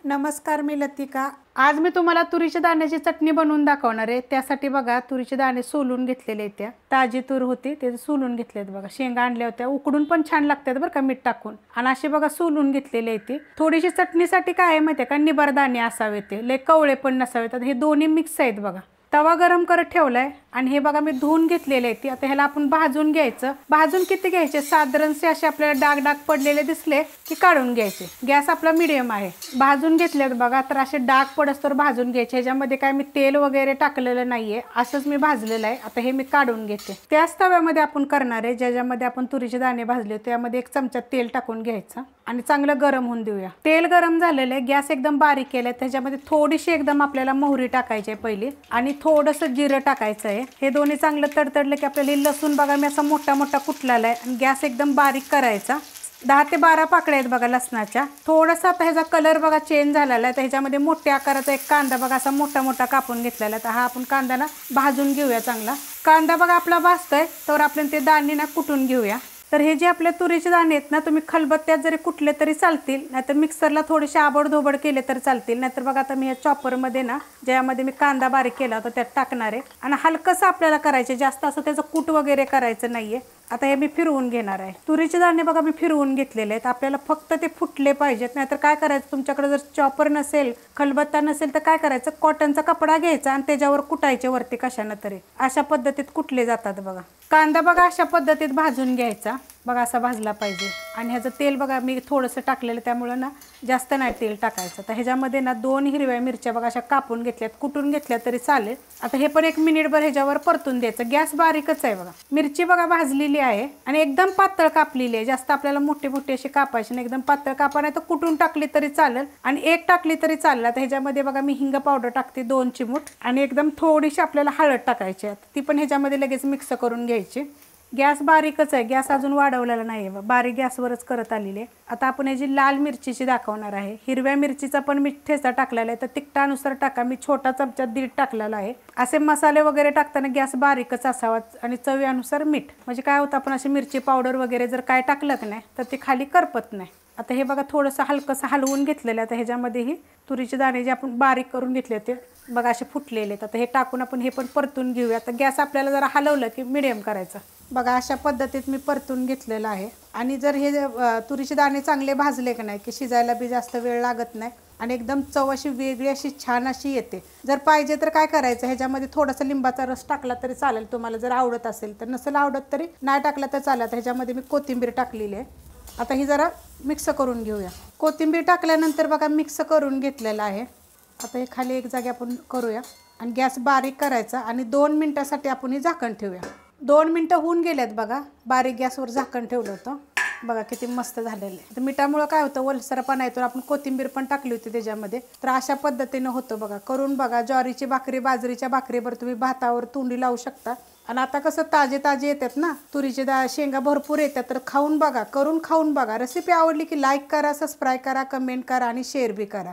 नमस्कार, मी लतिका। आज मी तुम्हाला तुरीच्या दाण्याची चटणी बनवून दाखवणार आहे। त्यासाठी बघा तुरीचे दाणे सोलून घेतलेले आहेत। त्या ताजी तूर होती ते सोलून घेतलेत बघा। शेंगा आणल्या होत्या, उकडून पण छान लागतात बरं का मीठ टाकून। आणि असे बघा सोलून घेतलेले आहेत ते। थोडीशी चटणीसाठी काय आहे माहिती आहे का, निबार दाणे असावे, ते लय कवळे पण नसावेत। हे दोन्ही मिक्स आहेत बघा। तवा गरम करत ठेवलाय आणि हे बघा मी धुवून घेतलेले आहेत। आता ह्याला आपण भाजून घ्यायचं। भाजून किती घ्यायचे, साधारणसे असे आपल्याला डाग डाग पडलेले दिसले की काढून घ्यायचे। गॅस आपला मीडियम आहे। भाजून घेतलेत बघा, तर असे डाग पडस्तोवर भाजून घ्यायचे। ह्याच्यामध्ये काय मी तेल वगैरे टाकलेलं नाहीये, असंच मी भाजलेलं आहे। आता हे मी काढून घेते। त्याच तव्यामध्ये आपण करणार आहे ज्याच्यामध्ये आपण तुरीचे दाणे भाजले, त्यामध्ये 1 चमचा तेल टाकून घ्यायचं आणि चांगलं गरम होऊन देऊया। तेल गरम झालेलं आहे, गॅस एकदम बारीक केलाय। त्याच्यामध्ये थोडीशी एकदम आपल्याला मोहरी टाकायची आहे पहिली आणि थोडंसं जिरं टाकायचं आहे। हे दोन्ही चांगलं तडतडलं की आपल्याला लसूण बघा मी असा मोठा मोठा कुटलेला आहे आणि गॅस एकदम बारीक करायचा। 10 ते 12 पाकळ्या आहेत बघा लसणाच्या। थोडासा आता ह्याचा कलर बघा चेंज झालेला आहे। त्याच्यामध्ये मोठ्या आकाराचा एक कांदा बघा असा मोठा मोठा कापून घेतलेला आहे। तर हा आपण कांद्याला भाजून घेऊया चांगला। कांदा बघा आपला भाजतोय तर आपण ते दाणे ना कुटून घेऊया। तर हे जे आपले तुरीचे दाणे आहेत ना, तुम्ही खलबत्त्यात जरी कुटले तरी चालतील, नाहीतर मिक्सरला थोडेसे आबडधोबड केले तर चालतील। नाहीतर बघा आता मी या चॉपरमध्ये ना, ज्यामध्ये मी कांदा बारीक केला होता त्यात टाकणार आहे आणि हलकंसं आपल्याला करायचे, जास्त असं त्याचं कूट वगैरे करायचं नाहीये। आता हे मी फिरवून घेणार आहे। तुरीचे दाणे बघा मी फिरवून घेतलेले आहेत। आपल्याला फक्त ते फुटले पाहिजेत, नाहीतर काय करायचं, तुमच्याकडे जर चॉपर नसेल, खलबत्ता नसेल तर काय करायचं, कॉटनचा कपडा घ्यायचा आणि त्याच्यावर कुटायचे वरती कशानं तरी। अशा पद्धतीत कुटले जातात बघा। कांदा बघा अशा पद्धतीत भाजून घ्यायचा बघा, असा भाजला पाहिजे। आणि ह्याचं तेल बघा मी थोडंसं टाकलेलं, त्यामुळे ना जास्त नाही तेल टाकायचं। तर ह्याच्यामध्ये ना 2 हिरव्या मिरच्या बघा अशा कापून घेतल्यात, कुटून घेतल्या तरी चालेल। आता हे पण 1 मिनिटभर ह्याच्यावर परतून द्यायचं। गॅस बारीकच आहे बघा। मिरची बघा भाजलेली आहे आणि एकदम पातळ कापलेली आहे। जास्त आपल्याला मोठी मोठी अशी कापायची नाही, एकदम पातळ कापा, नाही तर कुटून टाकली तरी चालेल आणि 1 टाकली तरी चालेल। आता ह्याच्यामध्ये बघा मी हिंग पावडर टाकते 2 चिमूट आणि एकदम थोडीशी आपल्याला हळद टाकायची आहे। ती पण ह्याच्यामध्ये लगेच मिक्स करून घ्यायची। गॅस बारीकच आहे, गॅस अजून वाढवलेला नाही आहे, बारीक गॅसवरच करत आलेली आहे। आता आपण ह्याची लाल मिरचीची दाखवणार आहे। हिरव्या मिरचीचा पण मी ठेचा टाकलेला आहे, तर तिखटानुसार टाका। मी छोटा चमचा 1.5 टाकलेला आहे। असे मसाले वगैरे टाकताना गॅस बारीकच असावा आणि चवीनुसार मीठ, म्हणजे काय होतं, आपण अशी मिरची पावडर वगैरे जर काय टाकलं की नाही तर ते खाली करपत नाही। आता हे बघा थोडंसं हलकंसं हलवून घेतलेलं आहे। आता ह्याच्यामध्ये ही तुरीचे दाणे जे आपण बारीक करून घेतले ते बघा असे फुटलेले आहेत। आता हे टाकून आपण हे पण परतून घेऊया। आता गॅस आपल्याला जरा हलवलं की मिडियम करायचा बघा। अशा पद्धतीत मी परतून घेतलेलं आहे। आणि जर हे तुरीचे दाणे चांगले भाजले की नाही की शिजायला बी जास्त वेळ लागत नाही आणि एकदम चव अशी वेगळी अशी छान अशी येते। जर पाहिजे तर काय करायचं, ह्याच्यामध्ये थोडासा लिंबाचा रस टाकला तरी चालेल तुम्हाला, जर आवडत असेल तर। नसेल आवडत तरी नाही टाकला तर चालेल। ह्याच्यामध्ये मी कोथिंबीर टाकलेली आहे। आता ही जरा मिक्स करून घेऊया। कोथिंबीर टाकल्यानंतर बघा मिक्स करून घेतलेलं आहे। आता हे खाली एक जागी आपण करूया आणि गॅस बारीक करायचा आणि 2 मिनिटासाठी आपण हे झाकण ठेवूया। 2 मिनिटं होऊन गेल्यात बघा। बारीक गॅसवर झाकण ठेवलं होतं बघा, किती मस्त झालेलं आहे। तर मिठामुळं काय होतं, वलसरपणा येतो। आपण कोथिंबीर पण टाकली होती त्याच्यामध्ये, तर अशा पद्धतीनं होतं बघा। करून बघा। ज्वारीची भाकरी, बाजरीच्या भाकरीवर तुम्ही भातावर तोंडी लावू शकता। आणि आता कसं ताजे ताजे येतात ना तुरीचे शेंगा, भरपूर येतात, तर खाऊन बघा, करून खाऊन बघा। रेसिपी आवडली की लाईक करा, सबस्क्राईब करा, कमेंट करा आणि शेअर बी करा।